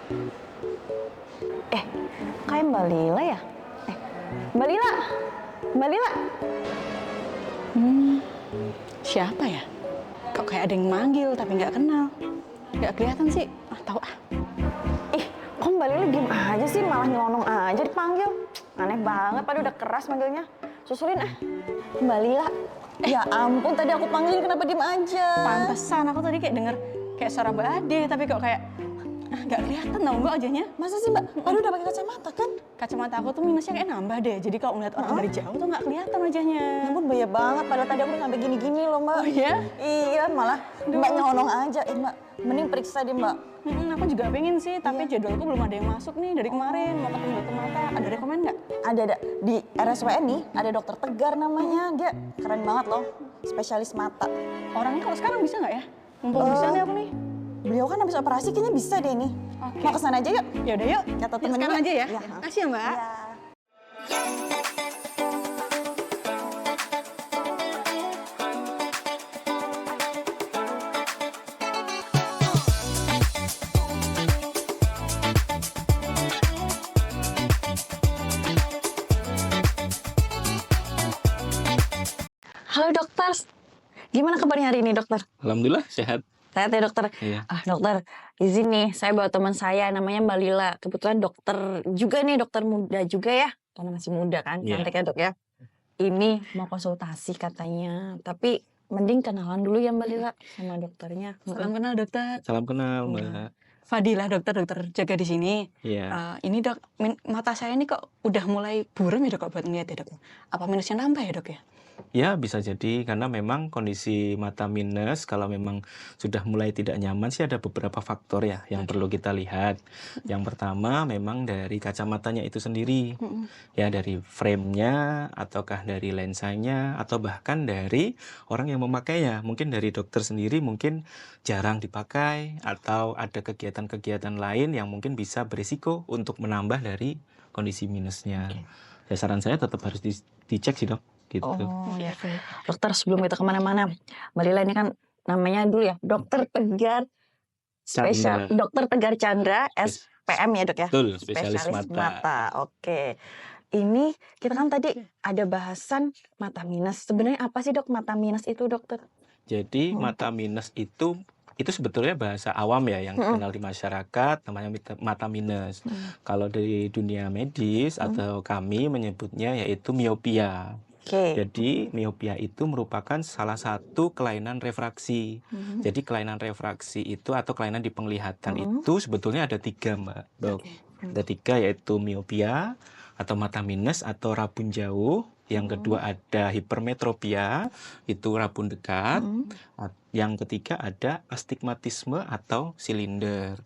Eh, kayak Mbak Lila ya? Eh, Mbak Lila! Mbak Lila! Siapa ya? Kok kayak ada yang manggil tapi nggak kenal. Nggak kelihatan sih. Ah, tahu ah. Ih, kok Mbak Lila diem aja sih? Malah nyelonong aja dipanggil. Aneh banget, padahal udah keras manggilnya. Susulin ah. Mbak Lila. Ya ampun, tadi aku panggilin kenapa diem aja? Pantesan aku tadi kayak denger kayak suara Mbak Ade, tapi kok kayak nggak kelihatan tau Mbak wajahnya. Masa sih Mbak? Padahal udah pakai kacamata kan? Kacamata aku tuh minusnya kayak nambah deh. Jadi kalau ngeliat orang dari jauh tuh nggak kelihatan wajahnya. Ya ampun, bahaya banget. Padahal tadi aku udah sampai gini-gini loh Mbak. Oh iya? Iya, malah Mbak nyelonong aja. Mbak, mending periksa deh Mbak. Aku juga pengen sih, tapi jadwalku belum ada yang masuk nih dari kemarin. Mau ketemu dokter mata, ada rekomen nggak? Ada. Di RSWN nih, ada dokter Tegar namanya. Dia keren banget loh, spesialis mata. Orangnya kalau sekarang bisa nggak ya? Mumpung bisa nih aku nih. Beliau kan habis operasi, kayaknya bisa deh nih. Oke. Mau kesana aja yuk. Ya udah yuk. Kata Yuk, temen sekarang dulu. aja ya. Iya. Makasih ya Mbak. Iya. Halo dokter, gimana kabarnya hari ini dokter? Alhamdulillah sehat. Sehat ya dokter? Iya. Dokter, izin nih, saya bawa teman saya namanya Mbak Lila. Kebetulan dokter juga nih, dokter muda juga ya. Karena masih muda kan, Iya. cantik ya dok ya. Ini mau konsultasi katanya, tapi mending kenalan dulu ya Mbak Lila sama dokternya. Salam kenal dokter. Salam kenal Iya. Mbak. Fadilah dokter jaga di sini. Iya. Ini dok, mata saya ini kok udah mulai buram ya dok, buat ngeliat ya dok. Apa minusnya nambah ya dok ya? Ya bisa jadi karena memang kondisi mata minus kalau memang sudah mulai tidak nyaman sih ada beberapa faktor ya yang perlu kita lihat. Yang pertama memang dari kacamatanya itu sendiri. Ya dari frame-nya ataukah dari lensanya atau bahkan dari orang yang memakainya. Mungkin dari dokter sendiri mungkin jarang dipakai atau ada kegiatan-kegiatan lain yang mungkin bisa berisiko untuk menambah dari kondisi minusnya. Ya saran saya tetap harus dicek sih dok. Gitu. Oh ya, dokter sebelum kita kemana-mana, Mbak Lila ini kan namanya dulu ya, dokter Tegar, spesial, Chandra. dokter Tegar Chandra, SPM ya dok ya? Betul, spesialis mata. Oke. Ini kita kan tadi ada bahasan mata minus. Sebenarnya apa sih dok mata minus itu dokter? Jadi mata minus itu sebetulnya bahasa awam ya yang dikenal di masyarakat namanya mata minus. Kalau dari dunia medis atau kami menyebutnya yaitu miopia. Oke. Jadi miopia itu merupakan salah satu kelainan refraksi. Jadi kelainan refraksi itu atau kelainan di penglihatan itu sebetulnya ada 3 Mbak Dok. Ada 3 yaitu miopia atau mata minus atau rabun jauh. Yang kedua ada hipermetropia, itu rabun dekat. Yang ketiga ada astigmatisme atau silinder.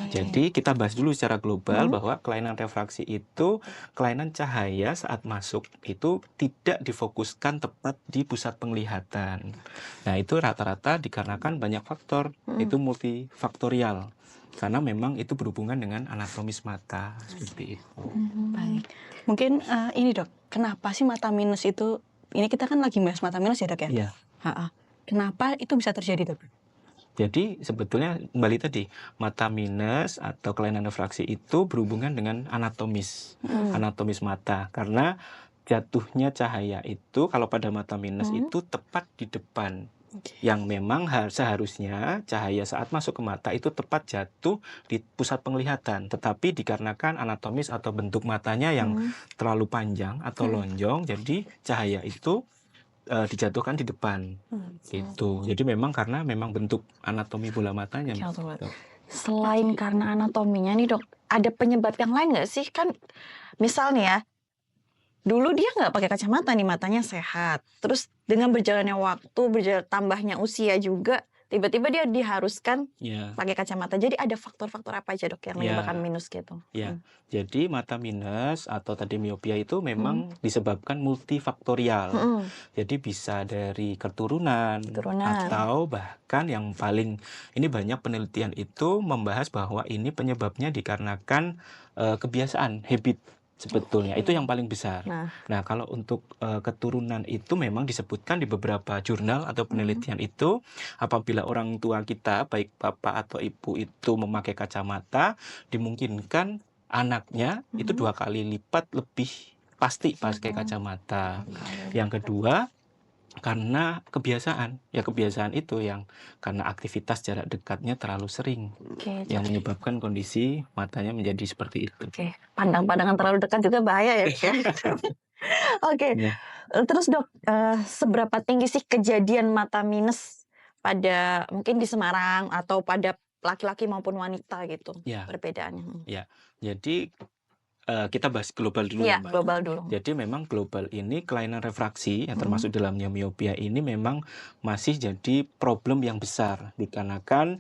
Jadi kita bahas dulu secara global bahwa kelainan refraksi itu kelainan cahaya saat masuk itu tidak difokuskan tepat di pusat penglihatan. Nah itu rata-rata dikarenakan banyak faktor, itu multifaktorial. Karena memang itu berhubungan dengan anatomis mata, seperti itu. Baik. Mungkin ini dok, kenapa sih mata minus itu, ini kita kan lagi bahas mata minus ya dok ya? Iya. Kenapa itu bisa terjadi dok? Jadi sebetulnya kembali tadi mata minus atau kelainan refraksi itu berhubungan dengan anatomis mata karena jatuhnya cahaya itu kalau pada mata minus itu tepat di depan yang memang seharusnya cahaya saat masuk ke mata itu tepat jatuh di pusat penglihatan tetapi dikarenakan anatomis atau bentuk matanya yang terlalu panjang atau lonjong jadi cahaya itu dijatuhkan di depan gitu. Jadi memang karena memang bentuk anatomi bola matanya. Selain karena anatominya nih dok, ada penyebab yang lain nggak sih? Kan misalnya ya, dulu dia nggak pakai kacamata nih, matanya sehat. Terus dengan berjalannya waktu, tambahnya usia juga, tiba-tiba dia diharuskan pakai kacamata. Jadi ada faktor-faktor apa aja dok yang menyebabkan minus gitu? Ya, jadi mata minus atau tadi miopia itu memang disebabkan multifaktorial. Jadi bisa dari keturunan atau bahkan yang paling ini banyak penelitian itu membahas bahwa ini penyebabnya dikarenakan kebiasaan habit. sebetulnya. Itu yang paling besar. Nah. Nah, kalau untuk keturunan itu memang disebutkan di beberapa jurnal atau penelitian itu, apabila orang tua kita, baik bapak atau ibu itu memakai kacamata, dimungkinkan anaknya itu 2 kali lipat lebih pasti pakai kacamata. Yang kedua, karena kebiasaan. Ya kebiasaan itu yang karena aktivitas jarak dekatnya terlalu sering Oke, yang menyebabkan kondisi matanya menjadi seperti itu. Oke, pandang-pandangan terlalu dekat juga bahaya ya, Dok, ya. Oke, Ya. terus Dok, seberapa tinggi sih kejadian mata minus pada mungkin di Semarang atau pada laki-laki maupun wanita gitu, Ya. perbedaannya? Ya, jadi kita bahas global dulu Iya, ya, Mbak. global dulu. Jadi memang global ini kelainan refraksi yang termasuk dalamnya miopia ini memang masih jadi problem yang besar dikarenakan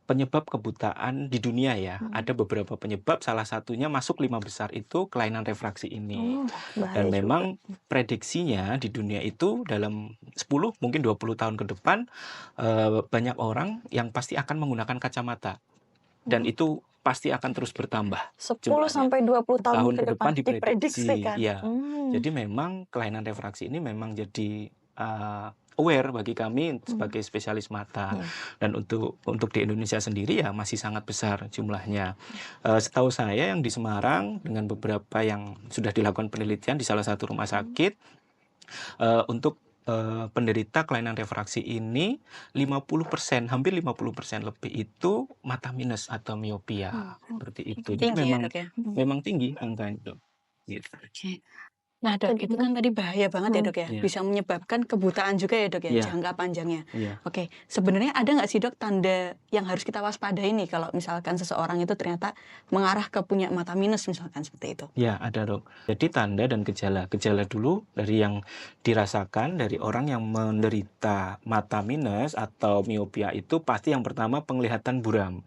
penyebab kebutaan di dunia ya. Ada beberapa penyebab, salah satunya masuk 5 besar itu kelainan refraksi ini. Bahaya Dan juga. memang prediksinya di dunia itu dalam 10 mungkin 20 tahun ke depan banyak orang yang pasti akan menggunakan kacamata. Dan itu pasti akan terus bertambah. 10 jumlahnya. sampai 20 tahun ke depan diprediksi. diprediksikan. Iya. Jadi memang kelainan refraksi ini memang jadi aware bagi kami sebagai spesialis mata. Iya. Dan untuk di Indonesia sendiri ya masih sangat besar jumlahnya. Setahu saya yang di Semarang dengan beberapa yang sudah dilakukan penelitian di salah satu rumah sakit untuk penderita kelainan refraksi ini 50%, hampir 50% lebih itu mata minus atau miopia. Seperti itu. Jadi Tinggi ya, memang Dok ya? memang tinggi angka itu. Gitu. Oke. Nah, Dok, itu kan tadi bahaya banget ya, Dok ya. Iya. Bisa menyebabkan kebutaan juga ya, Dok ya, Iya. jangka panjangnya. Iya. Oke, sebenarnya ada nggak sih, Dok, tanda yang harus kita waspadai nih kalau misalkan seseorang itu ternyata mengarah ke punya mata minus misalkan seperti itu? Ya, ada, Dok. Jadi tanda dan gejala. Gejala dulu dari yang dirasakan dari orang yang menderita mata minus atau miopia itu pasti yang pertama penglihatan buram.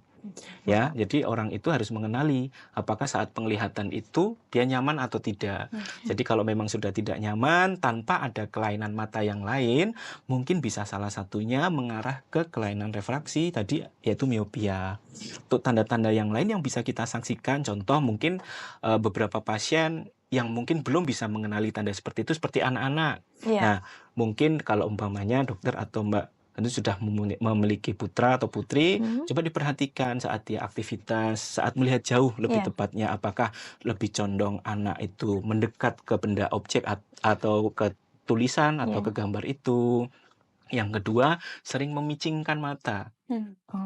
Ya, jadi orang itu harus mengenali apakah saat penglihatan itu dia nyaman atau tidak. Jadi kalau memang sudah tidak nyaman tanpa ada kelainan mata yang lain, mungkin bisa salah satunya mengarah ke kelainan refraksi tadi yaitu miopia. Untuk tanda-tanda yang lain yang bisa kita saksikan, contoh mungkin beberapa pasien yang mungkin belum bisa mengenali tanda seperti itu seperti anak-anak. Iya. Nah, mungkin kalau umpamanya dokter atau Mbak itu sudah memiliki putra atau putri, coba diperhatikan saat dia aktivitas, saat melihat jauh lebih Iya. tepatnya, apakah lebih condong anak itu mendekat ke benda objek atau ke tulisan atau Iya. ke gambar itu. Yang kedua, sering memicingkan mata.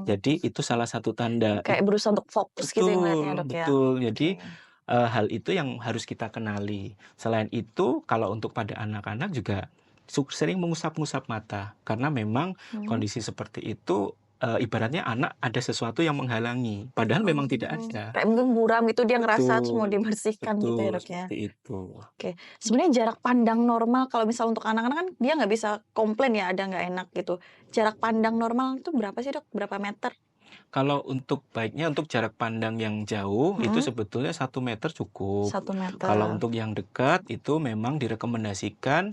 Jadi itu salah satu tanda. Kayak berusaha untuk fokus gitu ya ngeliatnya, Dok, ya. Betul. Jadi Oke. hal itu yang harus kita kenali. Selain itu, kalau untuk pada anak-anak juga sering mengusap-ngusap mata karena memang kondisi seperti itu ibaratnya anak ada sesuatu yang menghalangi, padahal memang tidak ada. Kayak mungkin buram itu dia ngerasa harus Betul, mau dibersihkan gitu ya, Betul, Dok, ya. seperti itu. Oke, sebenarnya jarak pandang normal kalau misal untuk anak-anak kan dia nggak bisa komplain ya ada nggak enak gitu. Jarak pandang normal itu berapa sih, Dok? Berapa meter? Kalau untuk baiknya untuk jarak pandang yang jauh itu sebetulnya 1 meter cukup. 1 meter. Kalau untuk yang dekat itu memang direkomendasikan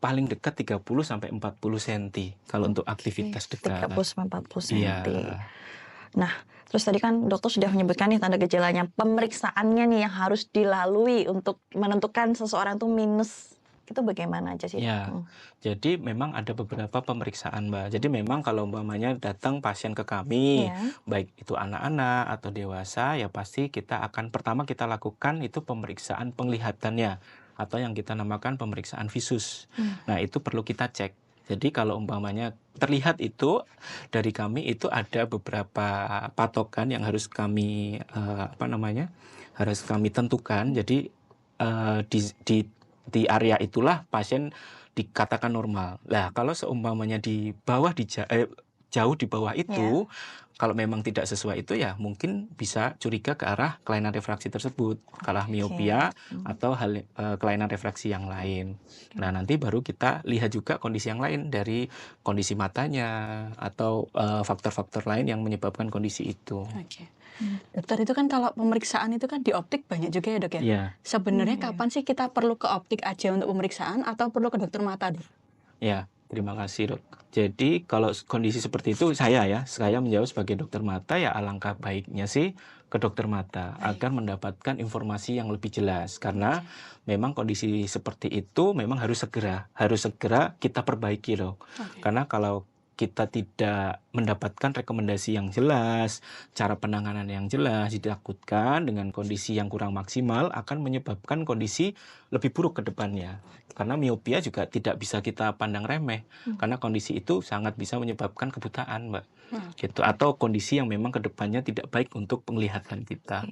paling dekat 30 sampai 40 cm kalau untuk aktivitas dekat. 30 sampai 40 cm. Iya. Nah, terus tadi kan dokter sudah menyebutkan nih tanda gejalanya. Pemeriksaannya nih yang harus dilalui untuk menentukan seseorang tuh minus. Itu bagaimana aja sih? Ya, jadi memang ada beberapa pemeriksaan, Mbak. Jadi memang kalau umpamanya datang pasien ke kami, Iya. baik itu anak-anak atau dewasa, ya pasti kita akan pertama kita lakukan itu pemeriksaan penglihatannya atau yang kita namakan pemeriksaan visus. Nah, itu perlu kita cek. Jadi kalau umpamanya terlihat itu dari kami itu ada beberapa patokan yang harus kami harus kami tentukan. Jadi di area itulah pasien dikatakan normal. Nah, kalau seumpamanya di bawah jauh di bawah itu, kalau memang tidak sesuai itu ya mungkin bisa curiga ke arah kelainan refraksi tersebut, ke arah miopia atau kelainan refraksi yang lain. Nah, nanti baru kita lihat juga kondisi yang lain dari kondisi matanya atau faktor-faktor lain yang menyebabkan kondisi itu. Oke. Dokter, itu kan kalau pemeriksaan itu kan di optik banyak juga ya, Dok ya? Iya. Sebenarnya kapan sih kita perlu ke optik aja untuk pemeriksaan atau perlu ke dokter mata, Dok? Ya, Terima kasih, Dok. Jadi kalau kondisi seperti itu saya menjawab sebagai dokter mata ya alangkah baiknya sih ke dokter mata agar mendapatkan informasi yang lebih jelas karena memang kondisi seperti itu memang harus segera kita perbaiki, Dok. Karena kalau kita tidak mendapatkan rekomendasi yang jelas, cara penanganan yang jelas, ditakutkan dengan kondisi yang kurang maksimal akan menyebabkan kondisi lebih buruk ke depannya. Karena miopia juga tidak bisa kita pandang remeh, karena kondisi itu sangat bisa menyebabkan kebutaan, Mbak. Gitu. Atau kondisi yang memang ke depannya tidak baik untuk penglihatan kita.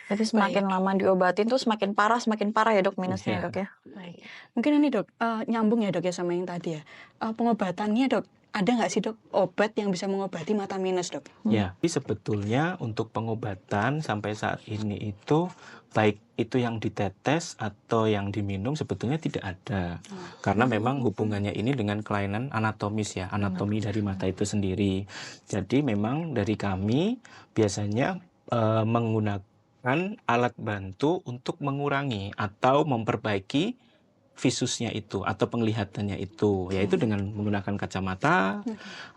Jadi semakin lama diobatin tuh semakin parah ya dok minusnya Iya. dok ya. Baik. Mungkin ini dok, nyambung ya dok ya sama yang tadi ya. Pengobatannya dok, ada nggak sih dok obat yang bisa mengobati mata minus dok? Ya, tapi sebetulnya untuk pengobatan sampai saat ini itu baik itu yang ditetes atau yang diminum sebetulnya tidak ada. Karena memang hubungannya ini dengan kelainan anatomis ya, anatomi dari mata itu sendiri. Jadi memang dari kami biasanya menggunakan alat bantu untuk mengurangi atau memperbaiki visusnya itu atau penglihatannya itu, yaitu dengan menggunakan kacamata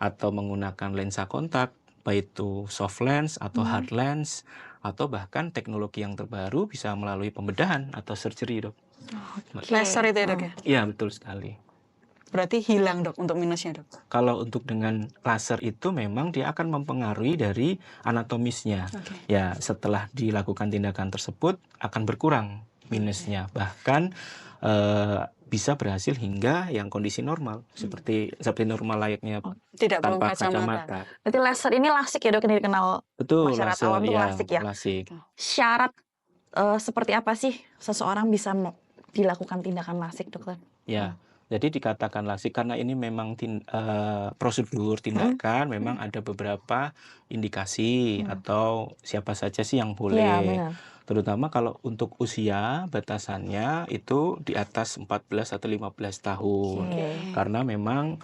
atau menggunakan lensa kontak, baik itu soft lens atau hard lens, atau bahkan teknologi yang terbaru bisa melalui pembedahan atau surgery, Dok. Laser itu ya dok ya? Iya, betul sekali. Berarti hilang dok untuk minusnya dok? Kalau untuk dengan laser itu memang dia akan mempengaruhi dari anatomisnya. Ya, setelah dilakukan tindakan tersebut akan berkurang minusnya. Bahkan bisa berhasil hingga yang kondisi normal seperti normal layaknya Tidak perlu tanpa kacamata. kacamata. Berarti laser ini lasik ya dok yang dikenal Betul, masyarakat laser, awam tuh ya, lasik ya. lasik. Syarat seperti apa sih seseorang bisa dilakukan tindakan lasik dokter? Ya, jadi dikatakan lasik karena ini memang prosedur tindakan, memang ada beberapa indikasi atau siapa saja sih yang Iya boleh. benar. Terutama kalau untuk usia batasannya itu di atas 14 atau 15 tahun. Karena memang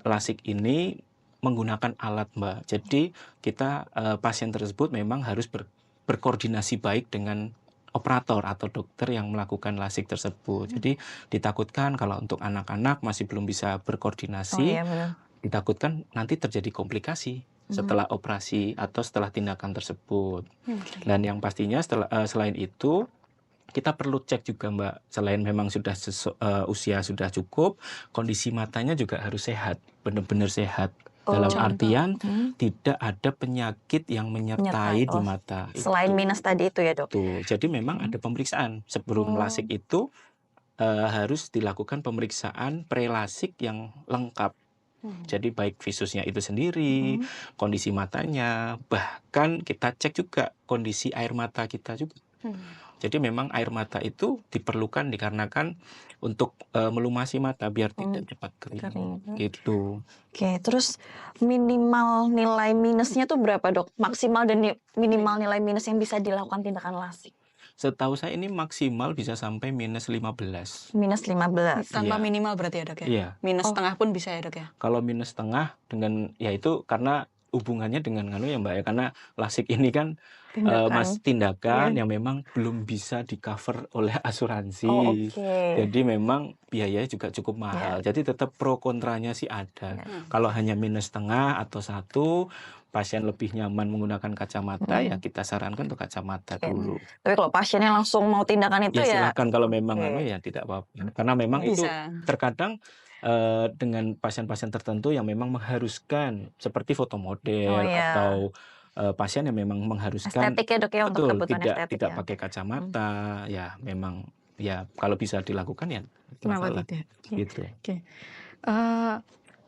lasik ini menggunakan alat, Mbak. Jadi kita pasien tersebut memang harus berkoordinasi baik dengan operator atau dokter yang melakukan lasik tersebut. Jadi ditakutkan kalau untuk anak-anak masih belum bisa berkoordinasi, Oh iya benar. ditakutkan nanti terjadi komplikasi setelah operasi atau setelah tindakan tersebut. Dan yang pastinya selain itu kita perlu cek juga, Mbak, selain memang sudah usia sudah cukup, kondisi matanya juga harus sehat, benar-benar sehat. Dalam artian tidak ada penyakit yang menyertai di mata. Selain minus tadi itu ya dok? Tuh, jadi memang ada pemeriksaan sebelum lasik itu harus dilakukan pemeriksaan prelasik yang lengkap. Jadi baik visusnya itu sendiri, kondisi matanya, bahkan kita cek juga kondisi air mata kita juga. Jadi memang air mata itu diperlukan dikarenakan untuk melumasi mata biar tidak cepat kering. Gitu. Oke, terus minimal nilai minusnya tuh berapa dok? Maksimal dan minimal nilai minus yang bisa dilakukan tindakan lasik? Setahu saya ini maksimal bisa sampai minus 15. Minus 15. Tanpa Iya. minimal berarti ya dok ya? Iya. Minus setengah pun bisa ya dok ya? Kalau minus setengah dengan ya itu karena hubungannya dengan ya Mbak ya, karena lasik ini kan tindakan yang memang belum bisa di-cover oleh asuransi. Oh, oke. Jadi memang biayanya juga cukup mahal. Jadi tetap pro kontranya sih ada. Kalau hanya minus setengah atau 1, pasien lebih nyaman menggunakan kacamata, ya kita sarankan untuk kacamata dulu. Tapi kalau pasiennya langsung mau tindakan itu Ya ya silakan kalau memang ya tidak apa-apa. Karena memang itu Bisa. terkadang dengan pasien-pasien tertentu yang memang mengharuskan seperti foto model atau pasien yang memang mengharuskan estetik ya dok ya untuk betul kebutuhan estetik tidak ya. pakai kacamata, ya memang ya kalau bisa dilakukan ya Kenapa masalah. tidak? Gitu.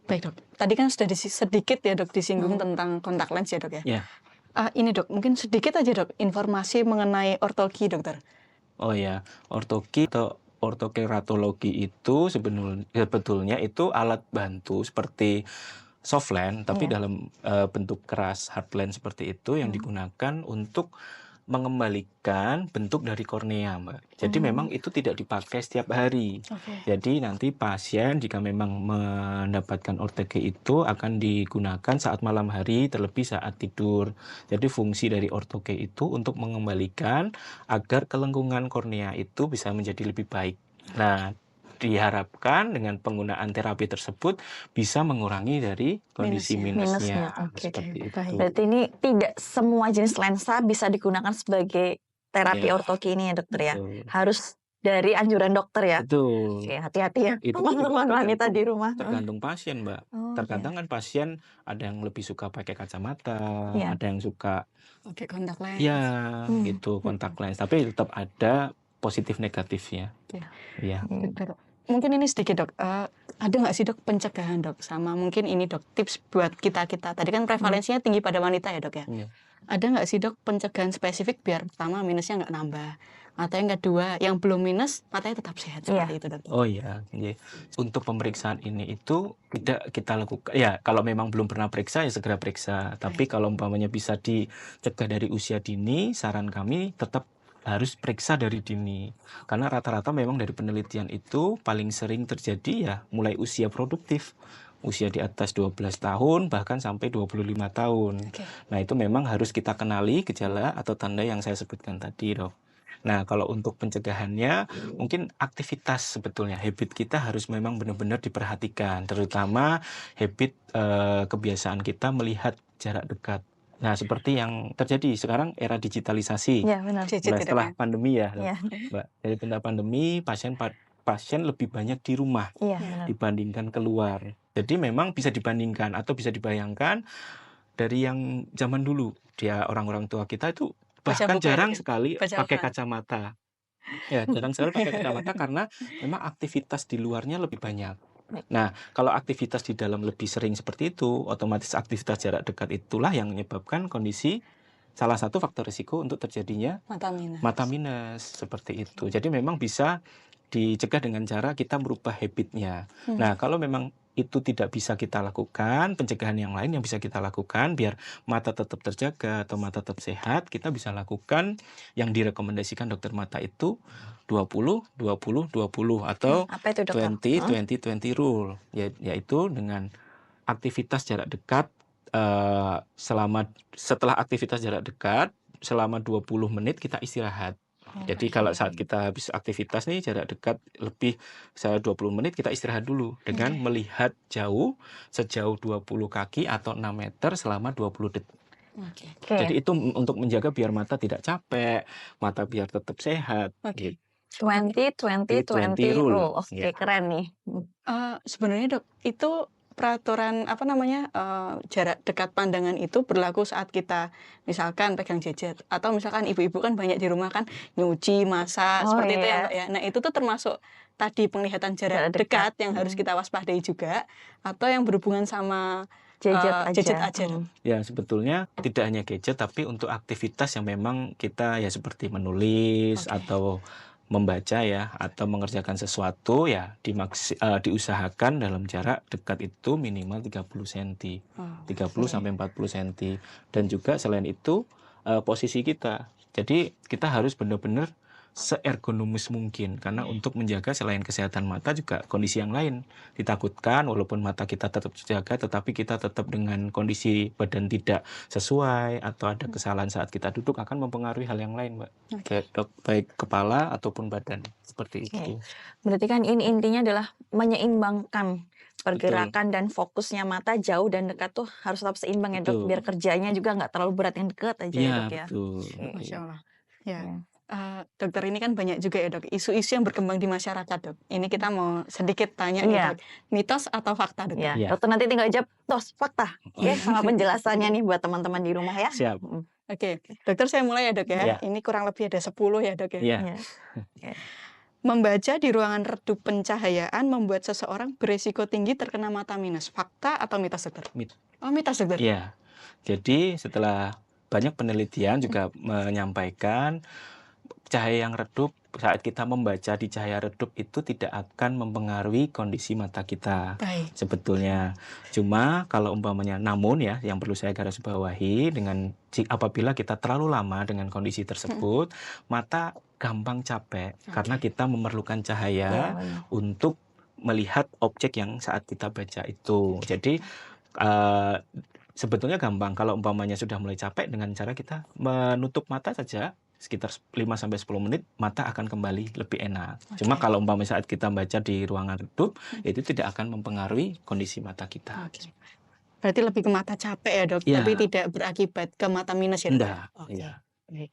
Baik dok, tadi kan sudah sedikit ya dok disinggung tentang kontak lens ya dok ya? Ya. Ini dok, mungkin sedikit aja dok informasi mengenai ortogi dokter. Oh ya, ortogi atau ortokeratologi itu sebetulnya itu alat bantu seperti soft lens tapi dalam bentuk keras hard lens seperti itu yang digunakan untuk mengembalikan bentuk dari kornea, Mbak. Jadi memang itu tidak dipakai setiap hari. Jadi nanti pasien jika memang mendapatkan ortogi itu akan digunakan saat malam hari terlebih saat tidur. Jadi fungsi dari ortogi itu untuk mengembalikan agar kelengkungan kornea itu bisa menjadi lebih baik. Nah, diharapkan dengan penggunaan terapi tersebut bisa mengurangi dari kondisi Minusnya, minusnya, oke. seperti Baik. itu. Berarti ini tidak semua jenis lensa bisa digunakan sebagai terapi Ya, ortoki ini ya dokter ya. betul. Harus dari anjuran dokter ya. Betul. Oke, hati-hati ya Itu juga teman-teman wanita di rumah. tergantung pasien, Mbak. Oh, Terkadang kan pasien ada yang lebih suka pakai kacamata, Iya. ada yang suka Oke, kontak lens. ya Hmm. gitu kontak lens, tapi tetap ada positif negatifnya. Iya. Iya. Dokter, mungkin ini sedikit dok, ada nggak sih dok pencegahan dok, sama mungkin ini dok tips buat kita tadi kan prevalensinya tinggi pada wanita ya dok ya, Iya. ada nggak sih dok pencegahan spesifik biar pertama minusnya nggak nambah, atau yang kedua yang belum minus matanya tetap sehat seperti itu dok? Oh iya, iya. Untuk pemeriksaan ini itu tidak kita lakukan. Ya, kalau memang belum pernah periksa ya segera periksa. Tapi kalau umpamanya bisa dicegah dari usia dini, saran kami tetap harus periksa dari dini. Karena rata-rata memang dari penelitian itu paling sering terjadi ya mulai usia produktif. Usia di atas 12 tahun bahkan sampai 25 tahun. Oke. Nah, itu memang harus kita kenali gejala atau tanda yang saya sebutkan tadi, Dok. Nah, kalau untuk pencegahannya, mungkin aktivitas sebetulnya, habit kita harus memang benar-benar diperhatikan, terutama habit kebiasaan kita melihat jarak dekat. Nah, seperti yang terjadi sekarang era digitalisasi, Iya benar. mulai setelah pandemi ya, Iya. Mbak. Dari tanda pandemi, pasien lebih banyak di rumah Iya benar. dibandingkan keluar. Jadi memang bisa dibandingkan atau bisa dibayangkan dari yang zaman dulu, dia orang-orang tua kita itu bahkan buku ya, jarang Dok? sekali Baca pakai apa? kacamata. Ya, jarang sekali pakai kacamata karena memang aktivitas di luarnya lebih banyak. Nah, kalau aktivitas di dalam lebih sering seperti itu, otomatis aktivitas jarak dekat itulah yang menyebabkan kondisi salah satu faktor risiko untuk terjadinya mata minus seperti itu. Jadi memang bisa dicegah dengan cara kita merubah habitnya. Nah, kalau memang itu tidak bisa kita lakukan, pencegahan yang lain yang bisa kita lakukan biar mata tetap terjaga atau mata tetap sehat, kita bisa lakukan yang direkomendasikan dokter mata itu 20 20 20 atau Apa itu dokter? 20 20 20 rule, yaitu dengan aktivitas jarak dekat setelah aktivitas jarak dekat selama 20 menit kita istirahat. Jadi kalau saat kita habis aktivitas nih jarak dekat lebih 20 menit kita istirahat dulu dengan melihat jauh sejauh 20 kaki atau 6 meter selama 20 detik. Oke. Jadi itu untuk menjaga biar mata tidak capek, mata biar tetap sehat. Oke. Gitu. 20 20 20 rule. rule. Oke, Ya. keren nih. Sebenarnya dok, itu peraturan jarak dekat pandangan itu berlaku saat kita misalkan pegang gadget, atau misalkan ibu-ibu kan banyak di rumah kan nyuci, masak, Oh, seperti itu ya iya. Mbak ya. Nah, itu tuh termasuk tadi penglihatan jarak Jarak dekat. dekat yang harus kita waspadai juga, atau yang berhubungan sama Gadget aja. aja dok? Ya, sebetulnya tidak hanya gadget, tapi untuk aktivitas yang memang kita ya seperti menulis Oke. atau membaca ya, atau mengerjakan sesuatu ya diusahakan dalam jarak dekat itu minimal 30 cm. 30 sampai 40 cm. Dan juga selain itu posisi kita. Jadi kita harus benar-benar seergonomis mungkin karena untuk menjaga selain kesehatan mata juga kondisi yang lain. Ditakutkan walaupun mata kita tetap terjaga tetapi kita tetap dengan kondisi badan tidak sesuai atau ada kesalahan saat kita duduk akan mempengaruhi hal yang lain, Mbak. Baik kepala ataupun badan seperti itu. Berarti kan ini intinya adalah menyeimbangkan pergerakan dan fokusnya mata jauh dan dekat tuh harus tetap seimbang ya dok, Betul. biar kerjanya juga nggak terlalu berat yang dekat aja ya Iya, dok ya. betul. Masya Allah. Ya. Iya. Dokter, ini kan banyak juga ya dok isu-isu yang berkembang di masyarakat dok. Ini kita mau sedikit tanya nih Iya. dok, mitos atau fakta dok? Ya, Iya. dokter nanti tinggal jawab tos fakta. Oke, sama penjelasannya nih buat teman-teman di rumah ya. Siap. Oke, dokter saya mulai ya dok ya. Iya. Ini kurang lebih ada 10 ya dok ya. Iya. Iya. Membaca di ruangan redup pencahayaan membuat seseorang beresiko tinggi terkena mata minus. Fakta atau mitos dokter? Oh, mitos dokter. Iya. Jadi setelah banyak penelitian juga menyampaikan cahaya yang redup saat kita membaca di cahaya redup itu tidak akan mempengaruhi kondisi mata kita. Baik. Sebetulnya cuma kalau umpamanya namun ya yang perlu saya garis bawahi apabila kita terlalu lama dengan kondisi tersebut mata gampang capek karena kita memerlukan cahaya Iya, benar. untuk melihat objek yang saat kita baca itu. Jadi sebetulnya gampang kalau umpamanya sudah mulai capek dengan cara kita menutup mata saja sekitar 5-10 menit mata akan kembali lebih enak. Cuma kalau umpama saat kita baca di ruangan redup itu tidak akan mempengaruhi kondisi mata kita. Oke. Berarti lebih ke mata capek ya dok, Iya. tapi tidak berakibat ke mata minus ya dok? Enggak. Oke. Iya. Baik.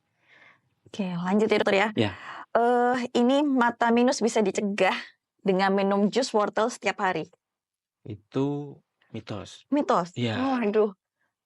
Oke, lanjut ya dokter ya. Ya. Ini mata minus bisa dicegah dengan minum jus wortel setiap hari. Itu mitos. Mitos? Iya. Waduh.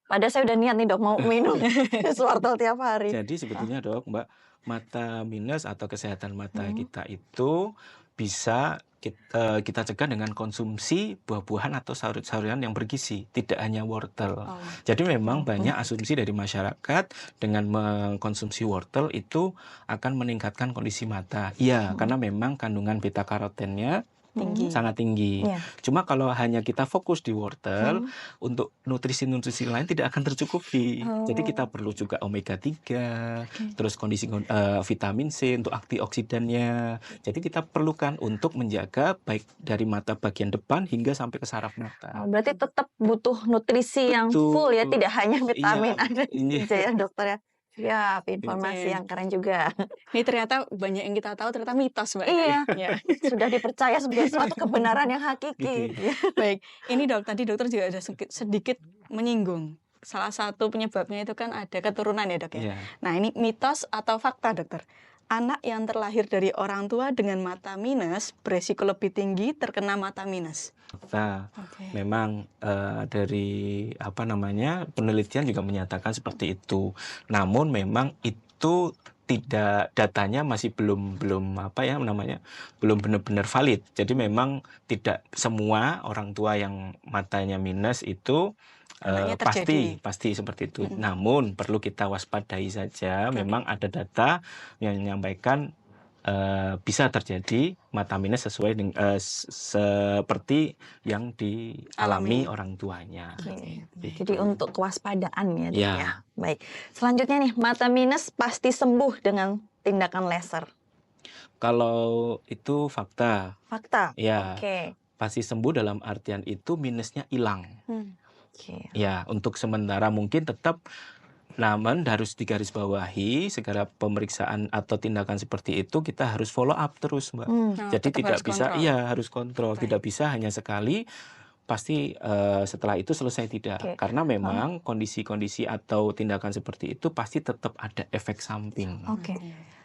Padahal saya udah niat nih dok mau minum jus wortel tiap hari. Jadi sebetulnya dok, Mbak, mata minus atau kesehatan mata Hmm. kita itu bisa kita cegah dengan konsumsi buah-buahan atau sayur-sayuran yang bergizi, tidak hanya wortel. Oh. Jadi memang banyak asumsi dari masyarakat dengan mengkonsumsi wortel itu akan meningkatkan kondisi mata. Iya, karena memang kandungan beta karotennya Tinggi. sangat tinggi. Iya. Cuma kalau hanya kita fokus di wortel, untuk nutrisi-nutrisi lain tidak akan tercukupi. Jadi kita perlu juga omega 3, terus kondisi vitamin C untuk antioksidannya. Jadi kita perlukan untuk menjaga baik dari mata bagian depan hingga sampai ke saraf mata. Oh, berarti tetap butuh nutrisi yang Betul. full ya, tidak hanya vitamin Iya, ada ini. aja ya dokter ya. Siap, informasi Oke. yang keren juga. Ini ternyata banyak yang kita tahu ternyata mitos mbak. Iya. Ya. Sudah dipercaya sebagai suatu kebenaran yang hakiki. Baik, ini tadi dokter juga ada sedikit menyinggung. Salah satu penyebabnya itu kan ada keturunan ya dok ya. Iya. Nah ini mitos atau fakta dokter? Anak yang terlahir dari orang tua dengan mata minus beresiko lebih tinggi terkena mata minus. Nah, Oke. memang dari penelitian juga menyatakan seperti itu. Namun memang itu tidak, datanya masih belum benar-benar valid. Jadi memang tidak semua orang tua yang matanya minus itu Anaknya terjadi. pasti seperti itu. Namun perlu kita waspadai saja. Memang ada data yang menyampaikan bisa terjadi mata minus sesuai dengan seperti yang dialami orang tuanya. Oke. Gitu. Jadi untuk kewaspadaan ya dok Ya. ya. Baik. Selanjutnya nih, mata minus pasti sembuh dengan tindakan laser. Kalau itu fakta, Fakta? ya Oke. pasti sembuh dalam artian itu minusnya hilang. Oke. Ya, untuk sementara mungkin tetap, namun harus digarisbawahi segala pemeriksaan atau tindakan seperti itu kita harus follow up terus, Mbak. Jadi tetap tidak harus bisa, kontrol. harus kontrol, Baik. tidak bisa hanya sekali. Pasti setelah itu selesai tidak, Oke. karena memang kondisi-kondisi atau tindakan seperti itu pasti tetap ada efek samping. Oke.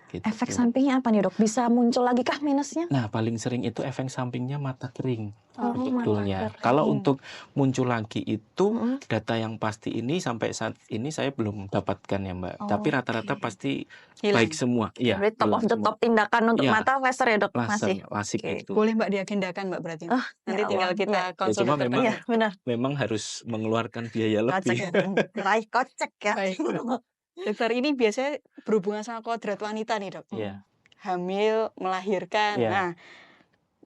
Gitu. Efek sampingnya apa nih dok? Bisa muncul lagi kah minusnya? Nah, paling sering itu efek sampingnya mata kering. Oh, Sebetulnya, mata kalau kering. untuk muncul lagi itu data yang pasti ini sampai saat ini saya belum dapatkan ya Mbak. Oh, Tapi rata-rata oke. pasti Hilang. baik semua. Iya. Berarti top hilang of the semua. top tindakan untuk Iya. mata laser ya dok? Laser, Masih? lasik Oke. itu. Boleh mbak diagendakan mbak berarti. Oh, Nanti ya tinggal Allah. kita Iya. konsul cuma dokter memang- Iya benar. Memang harus mengeluarkan biaya Kocek lebih. ya. Raih kocek ya. Baik. Dokter ini biasanya berhubungan sama kodrat wanita nih dok. Iya. Hamil, melahirkan. Iya. Nah,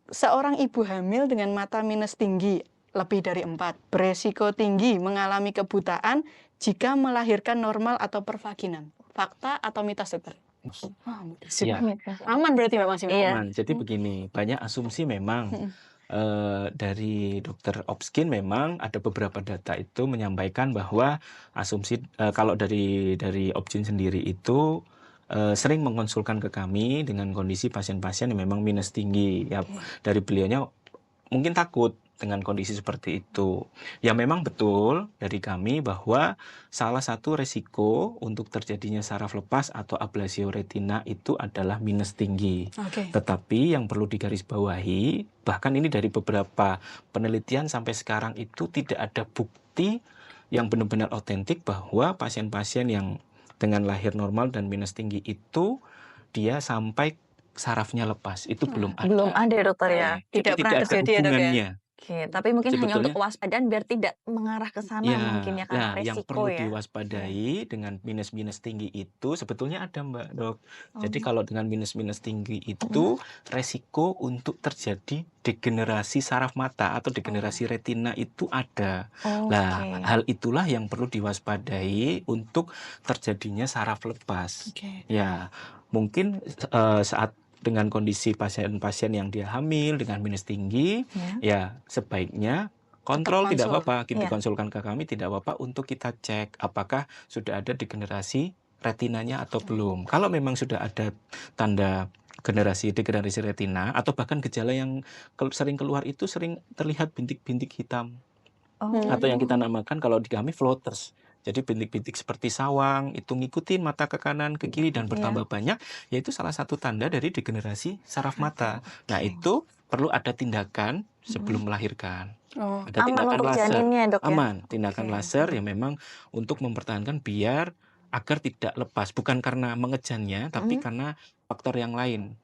seorang ibu hamil dengan mata minus tinggi lebih dari 4 beresiko tinggi mengalami kebutaan jika melahirkan normal atau pervaginan. Fakta atau mitos dokter? Wah, Iya. aman berarti mbak masih. Iya. Aman. Jadi begini, banyak asumsi memang dari dokter Opskin memang ada beberapa data itu menyampaikan bahwa asumsi kalau dari Opskin sendiri itu sering mengonsulkan ke kami dengan kondisi pasien-pasien yang memang minus tinggi. Ya, dari beliaunya mungkin takut dengan kondisi seperti itu. Ya memang betul dari kami bahwa salah satu resiko untuk terjadinya saraf lepas atau ablasio retina itu adalah minus tinggi. Oke. Tetapi yang perlu digarisbawahi, bahkan ini dari beberapa penelitian sampai sekarang itu tidak ada bukti yang benar-benar otentik bahwa pasien-pasien yang dengan lahir normal dan minus tinggi itu dia sampai sarafnya lepas. Itu belum ada. Belum ada ya dokter ya. Jadi Tidak pernah ada terjadi ya, Dok, ya? hubungannya. Oke, tapi mungkin hanya Sebetulnya- untuk kewaspadaan biar tidak mengarah ke sana Ya, mungkin ya karena nah, yang resiko perlu ya. diwaspadai dengan minus-minus tinggi itu sebetulnya ada Mbak Dok. Jadi Oh. kalau dengan minus-minus tinggi itu resiko untuk terjadi degenerasi saraf mata atau degenerasi retina itu ada. Nah, Oke. hal itulah yang perlu diwaspadai untuk terjadinya saraf lepas. Oke. Ya, mungkin saat dengan kondisi pasien-pasien yang dia hamil dengan minus tinggi, ya sebaiknya kontrol tidak konsul. apa-apa, kita Iya. konsulkan ke kami tidak apa-apa untuk kita cek apakah sudah ada degenerasi retinanya atau belum. Kalau memang sudah ada tanda degenerasi retina atau bahkan gejala yang sering keluar itu sering terlihat bintik-bintik hitam atau yang kita namakan kalau di kami floaters. Jadi bintik-bintik seperti sawang itu ngikutin mata ke kanan ke kiri dan bertambah banyak, yaitu salah satu tanda dari degenerasi saraf mata. Nah, itu perlu ada tindakan sebelum melahirkan. Oh, Ada Aman tindakan untuk laser. janinnya dok ya? Aman, tindakan laser yang memang untuk mempertahankan biar agar tidak lepas, bukan karena mengejannya, tapi karena faktor yang lain.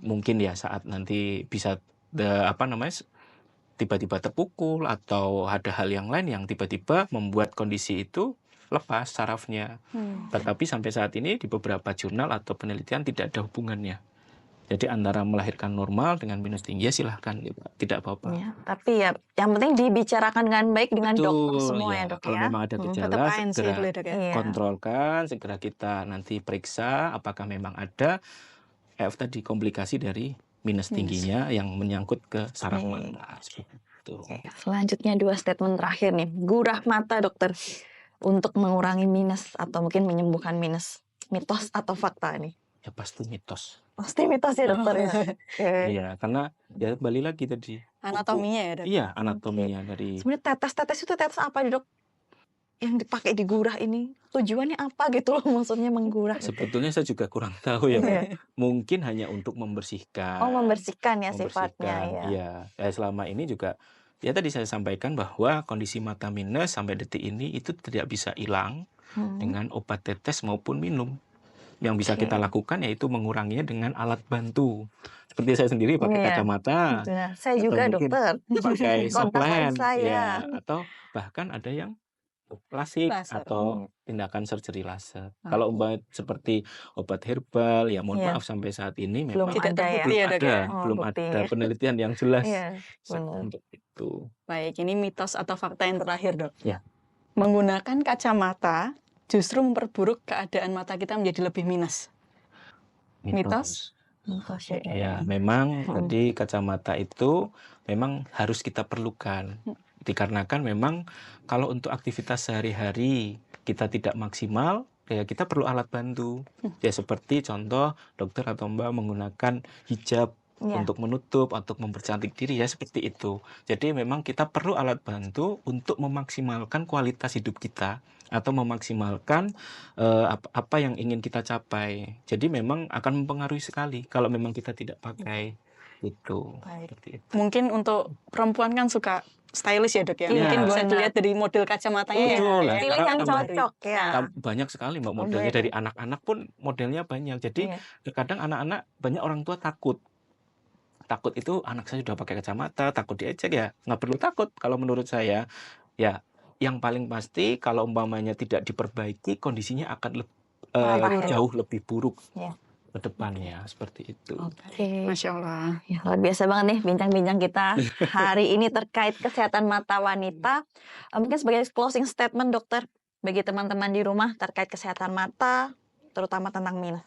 Mungkin ya saat nanti bisa tiba-tiba terpukul atau ada hal yang lain yang tiba-tiba membuat kondisi itu lepas sarafnya. Tetapi sampai saat ini di beberapa jurnal atau penelitian tidak ada hubungannya. Jadi antara melahirkan normal dengan minus tinggi ya silahkan, tidak apa-apa. Ya, tapi ya yang penting dibicarakan dengan baik dengan dokter Betul, semua ya ya. dok Kalau ya. memang ada tetap gejala, ANC segera dulu ya dok ya. Iya. kontrolkan, segera kita nanti periksa apakah memang ada tadi komplikasi dari minus tingginya yang menyangkut ke saraf mata. Seperti itu. Oke, selanjutnya 2 statement terakhir nih. Gurah mata dokter untuk mengurangi minus atau mungkin menyembuhkan minus. Mitos atau fakta nih? Ya pasti mitos. Pasti mitos ya dokter ya. Oke. Iya, karena ya kembali lagi tadi. Anatominya ya dok. Iya, anatominya dari Sebenarnya tetes itu tetes apa nih dok? Yang dipakai di gurah ini tujuannya apa gitu loh, maksudnya menggurah? sebetulnya saya juga kurang tahu ya, Mbak. Mungkin hanya untuk membersihkan. Oh, membersihkan ya sifatnya ya. Iya. Selama ini juga ya tadi saya sampaikan bahwa kondisi mata minus sampai detik ini itu tidak bisa hilang dengan obat tetes maupun minum. Yang bisa kita lakukan yaitu menguranginya dengan alat bantu. Seperti saya sendiri pakai Iya. kacamata, Nah, saya atau juga mungkin dokter. pakai Kontak soplen, lens saya. ya, atau bahkan ada yang lasik Laser. atau tindakan surgery laser. Kalau umpamanya seperti obat herbal, ya mohon Iya. maaf sampai saat ini Belum memang Tidak ada ya. terbukti ya dok ya. belum bukti. ada penelitian yang jelas Iya, benar. untuk itu. Baik, ini mitos atau fakta yang terakhir dok. Ya. Menggunakan kacamata justru memperburuk keadaan mata kita menjadi lebih minus. Mitos? Mitos ya. Ya, memang tadi kacamata itu memang harus kita perlukan. Dikarenakan memang kalau untuk aktivitas sehari-hari kita tidak maksimal, ya kita perlu alat bantu. Ya seperti contoh dokter atau Mbak menggunakan hijab Iya. untuk menutup, untuk mempercantik diri ya seperti itu. Jadi memang kita perlu alat bantu untuk memaksimalkan kualitas hidup kita atau memaksimalkan apa yang ingin kita capai. Jadi memang akan mempengaruhi sekali kalau memang kita tidak pakai itu. Baik. Seperti itu. Mungkin untuk perempuan kan suka stylish ya dok ya. Iya. Mungkin bisa Benar. dilihat dari model kacamatanya ya. Betul lah. Pilih yang cocok ya. Banyak sekali Mbak modelnya, Banyak. dari anak-anak pun modelnya banyak. Jadi Iya. terkadang anak-anak banyak orang tua takut itu anak saya sudah pakai kacamata, takut diejek ya. Nggak perlu takut kalau menurut saya. Ya yang paling pasti kalau umpamanya tidak diperbaiki kondisinya akan jauh lebih buruk Iya. ke depannya seperti itu. Oke. Masya Allah. Ya, luar biasa banget nih bincang-bincang kita hari ini terkait kesehatan mata wanita. Mungkin sebagai closing statement dokter bagi teman-teman di rumah terkait kesehatan mata, terutama tentang minus.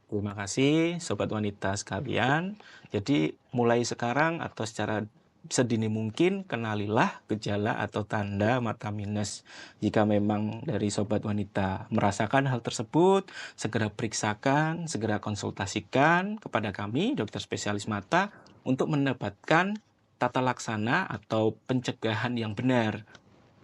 Terima kasih Sobat Wanita sekalian. Jadi mulai sekarang atau secara sedini mungkin kenalilah gejala atau tanda mata minus. Jika memang dari Sobat Wanita merasakan hal tersebut, segera periksakan, segera konsultasikan kepada kami, dokter spesialis mata, untuk mendapatkan tata laksana atau pencegahan yang benar.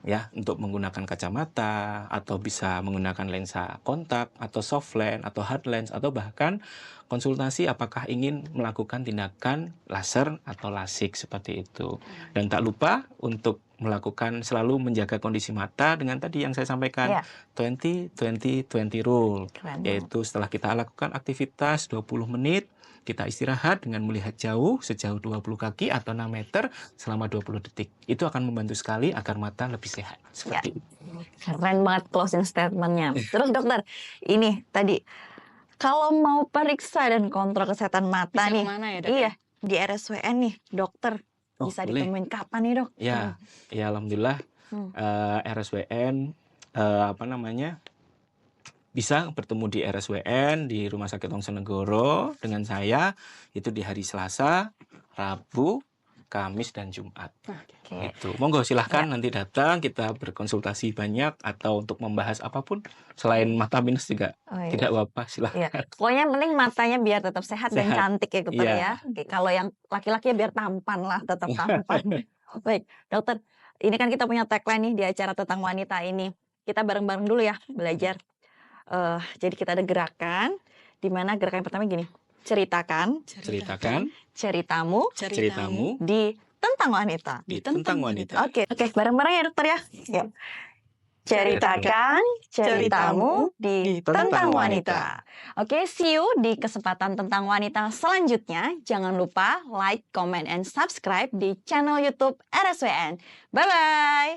Ya, untuk menggunakan kacamata atau bisa menggunakan lensa kontak atau soft lens atau hard lens atau bahkan konsultasi apakah ingin melakukan tindakan laser atau lasik seperti itu. Dan tak lupa untuk melakukan selalu menjaga kondisi mata dengan tadi yang saya sampaikan, 20-20-20 rule, Keren. yaitu setelah kita lakukan aktivitas 20 menit kita istirahat dengan melihat jauh sejauh 20 kaki atau 6 meter selama 20 detik. Itu akan membantu sekali agar mata lebih sehat. Seperti itu. Keren banget closing statementnya. Terus dokter, ini tadi kalau mau periksa dan kontrol kesehatan mata Bisa nih, kemana ya dok? iya di RSWN nih dokter Oh, bisa boleh. ditemuin kapan nih dok? Ya, ya alhamdulillah RSWN bisa bertemu di RSWN di Rumah Sakit Ongso Negoro dengan saya itu di hari Selasa, Rabu, Kamis dan Jumat. Oke. Itu. Monggo silahkan nanti datang, kita berkonsultasi banyak atau untuk membahas apapun selain mata minus juga Oh, iya. tidak apa-apa, silahkan. Iya. Pokoknya yang penting matanya biar tetap sehat dan Sehat. cantik ya dokter Iya. ya. Oke, kalau yang laki-laki ya biar tampan lah, tetap tampan. Baik, dokter. Ini kan kita punya tagline nih di acara tentang wanita ini. Kita bareng-bareng dulu ya belajar. Jadi kita ada gerakan, di mana gerakan yang pertama gini. Ceritakan Ceritakan ceritamu ceritamu di tentang wanita. di tentang wanita. Oke, bareng-bareng ya dokter ya. Yuk. Ceritakan ceritamu di tentang wanita. Oke, see you di kesempatan tentang wanita selanjutnya. Jangan lupa like, comment, and subscribe di channel YouTube RSWN. Bye-bye.